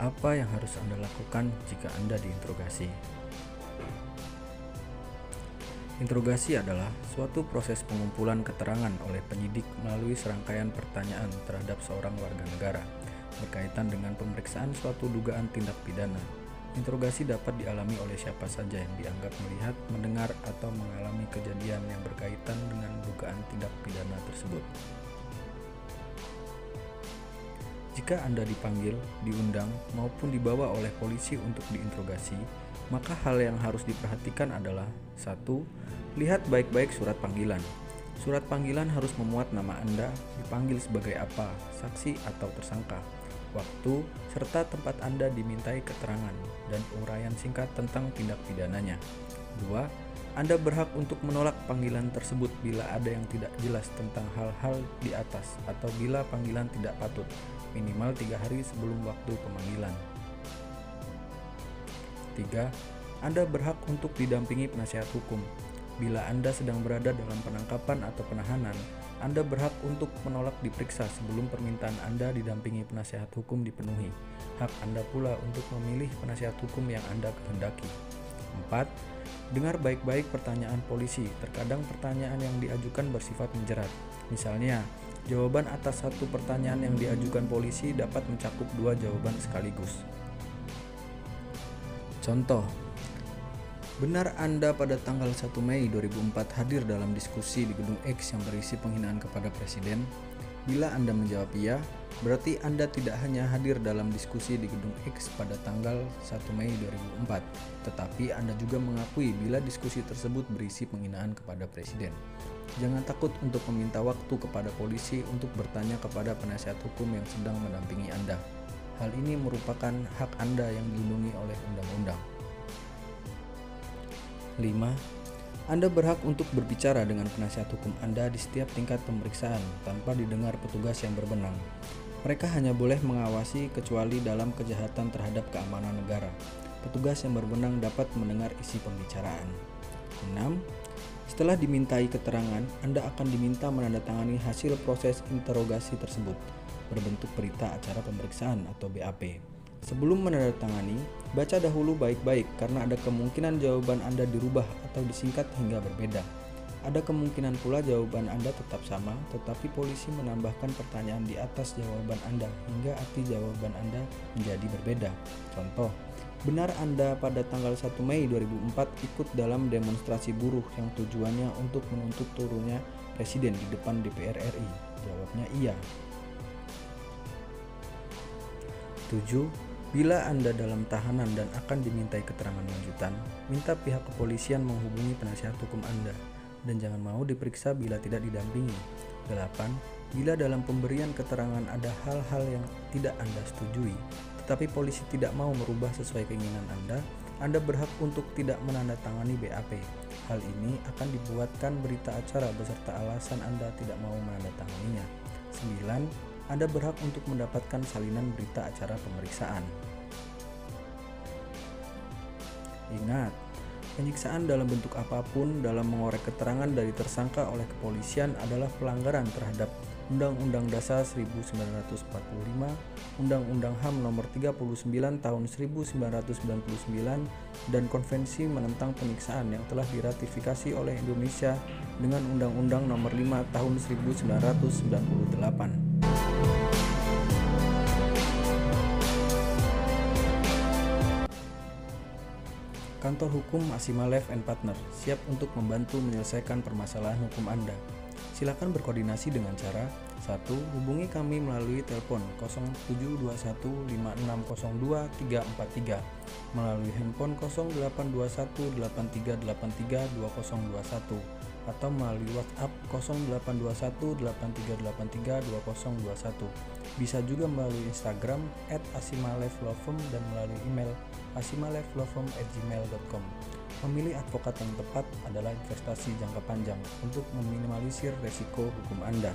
Apa yang harus Anda lakukan jika Anda diinterogasi? Interogasi adalah suatu proses pengumpulan keterangan oleh penyidik melalui serangkaian pertanyaan terhadap seorang warga negara berkaitan dengan pemeriksaan suatu dugaan tindak pidana. Interogasi dapat dialami oleh siapa saja yang dianggap melihat, mendengar, atau mengalami kejadian yang berkaitan dengan dugaan tindak pidana tersebut. Jika Anda dipanggil, diundang, maupun dibawa oleh polisi untuk diinterogasi, maka hal yang harus diperhatikan adalah 1. Lihat baik-baik surat panggilan. Surat panggilan harus memuat nama Anda, dipanggil sebagai apa, saksi atau tersangka, waktu, serta tempat Anda dimintai keterangan, dan uraian singkat tentang tindak pidananya. 2. Anda berhak untuk menolak panggilan tersebut bila ada yang tidak jelas tentang hal-hal di atas atau bila panggilan tidak patut, minimal 3 hari sebelum waktu pemanggilan. 3. Anda berhak untuk didampingi penasihat hukum. Bila Anda sedang berada dalam penangkapan atau penahanan, Anda berhak untuk menolak diperiksa sebelum permintaan Anda didampingi penasihat hukum dipenuhi. Hak Anda pula untuk memilih penasihat hukum yang Anda kehendaki. 4. Dengar baik-baik pertanyaan polisi. Terkadang pertanyaan yang diajukan bersifat menjerat. Misalnya, jawaban atas satu pertanyaan yang diajukan polisi dapat mencakup 2 jawaban sekaligus. Contoh, benar Anda pada tanggal 1 Mei 2004 hadir dalam diskusi di Gedung X yang berisi penghinaan kepada Presiden? Bila Anda menjawab iya, berarti Anda tidak hanya hadir dalam diskusi di Gedung X pada tanggal 1 Mei 2004, tetapi Anda juga mengakui bila diskusi tersebut berisi penghinaan kepada Presiden. Jangan takut untuk meminta waktu kepada polisi untuk bertanya kepada penasihat hukum yang sedang mendampingi Anda. Hal ini merupakan hak Anda yang dilindungi oleh undang-undang. 5. Anda berhak untuk berbicara dengan penasihat hukum Anda di setiap tingkat pemeriksaan tanpa didengar petugas yang berwenang. Mereka hanya boleh mengawasi kecuali dalam kejahatan terhadap keamanan negara. Petugas yang berwenang dapat mendengar isi pembicaraan. 6. Setelah dimintai keterangan, Anda akan diminta menandatangani hasil proses interogasi tersebut berbentuk berita acara pemeriksaan atau BAP. Sebelum menandatangani, baca dahulu baik-baik karena ada kemungkinan jawaban Anda dirubah atau disingkat hingga berbeda. Ada kemungkinan pula jawaban Anda tetap sama, tetapi polisi menambahkan pertanyaan di atas jawaban Anda hingga arti jawaban Anda menjadi berbeda. Contoh, benar Anda pada tanggal 1 Mei 2004 ikut dalam demonstrasi buruh yang tujuannya untuk menuntut turunnya Presiden di depan DPR RI? Jawabnya iya. 7. Bila Anda dalam tahanan dan akan dimintai keterangan lanjutan, minta pihak kepolisian menghubungi penasihat hukum Anda dan jangan mau diperiksa bila tidak didampingi. 8. Bila dalam pemberian keterangan ada hal-hal yang tidak Anda setujui, tetapi polisi tidak mau merubah sesuai keinginan Anda berhak untuk tidak menandatangani BAP. Hal ini akan dibuatkan berita acara beserta alasan Anda tidak mau menandatanganinya. 9. Anda berhak untuk mendapatkan salinan berita acara pemeriksaan. Ingat, penyiksaan dalam bentuk apapun dalam mengorek keterangan dari tersangka oleh kepolisian adalah pelanggaran terhadap Undang-Undang Dasar 1945, Undang-Undang HAM Nomor 39 Tahun 1999, dan Konvensi menentang penyiksaan yang telah diratifikasi oleh Indonesia dengan Undang-Undang Nomor 5 Tahun 1998. Kantor Hukum Asimalev & Partner siap untuk membantu menyelesaikan permasalahan hukum Anda. Silakan berkoordinasi dengan cara 1. Hubungi kami melalui telepon 07215602 343, melalui handphone 082183832021, atau melalui WhatsApp 082183832021. Bisa juga melalui Instagram @asimalevlawfirm dan melalui email asimalevlawfirm@gmail.com. Memilih advokat yang tepat adalah investasi jangka panjang untuk meminimalisir resiko hukum Anda.